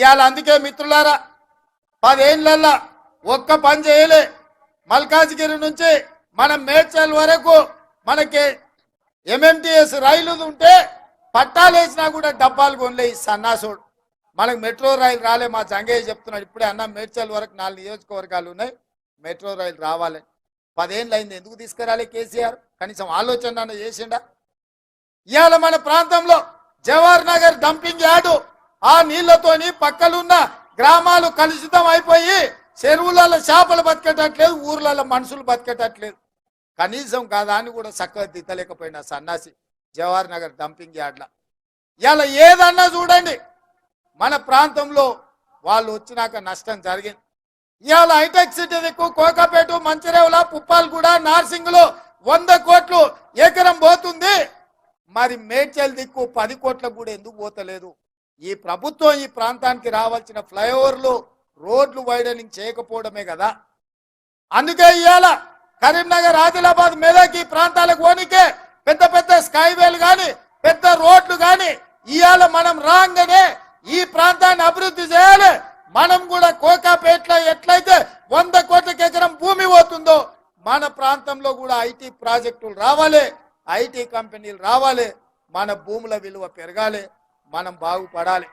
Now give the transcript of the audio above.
ఇవాళ అందుకే మిత్రులారా 10 ఏళ్లలో ఒక్క పని చేయలే. మల్కాజ్గిరి నుంచి మనం మేడ్చల్ వరకు మనకి ఎంఎంటీఎస్ రైలు ఉంటే పట్టాలు వేసినా కూడా డబ్బాలు కొనలే ఈ సన్నాసుడు. మనకు మెట్రో రైలు రాలే. మా జంగయ్య చెప్తున్నాడు ఇప్పుడే, అన్న మేడ్చల్ వరకు 4 నియోజకవర్గాలు ఉన్నాయి, మెట్రో రైలు రావాలి. 10 ఏళ్ళు అయింది, ఎందుకు తీసుకురాలే కేసీఆర్? కనీసం ఆలోచన చేసిండా? ఇవాళ మన ప్రాంతంలో జవహర్ నగర్ డంపింగ్ యార్డు ఆ నీళ్లతోని పక్కలున్న గ్రామాలు కలుషితం అయిపోయి చెరువులలో చేపలు బతికేటట్లేదు, ఊర్లలో మనుషులు బతికేటట్లేదు. కనీసం కాదాన్ని కూడా చక్కగా దిద్దలేకపోయినా సన్నాసి జవహర్ నగర్ డంపింగ్ యార్డ్ల. ఇలా ఏదన్నా చూడండి మన ప్రాంతంలో వాళ్ళు వచ్చినాక నష్టం జరిగింది. ఇవాళ హైటెక్ సిటీ దిక్కు కోకాపేట, మంచిరేవుల, పుప్పాలగూడ, నార్సింగ్లో 100 కోట్లు ఎకరం పోతుంది. మరి మేడ్చల్ దిక్కు 10 కోట్లకు కూడా ఎందుకు పోతలేదు? ఈ ప్రభుత్వం ఈ ప్రాంతానికి రావాల్సిన ఫ్లైఓవర్లు, రోడ్లు వైడనింగ్ చేయకపోవడమే కదా. అందుకే ఇవాళ కరీంనగర్, ఆదిలాబాద్, మెదక్ ఈ ప్రాంతాలకు పోనీకే పెద్ద పెద్ద స్కైవేలు కానీ పెద్ద రోడ్లు కానీ ఇవాళ మనం రాగానే ఈ ప్రాంతాన్ని అభివృద్ధి చేయాలి. మనం కూడా కోకాపేటలో ఎట్లయితే 100 కోట్లకి ఎకరం భూమి పోతుందో మన ప్రాంతంలో కూడా ఐటీ ప్రాజెక్టులు రావాలి, ఐటీ కంపెనీలు రావాలి, మన భూముల విలువ పెరగాలి, మనం బాగుపడాలి.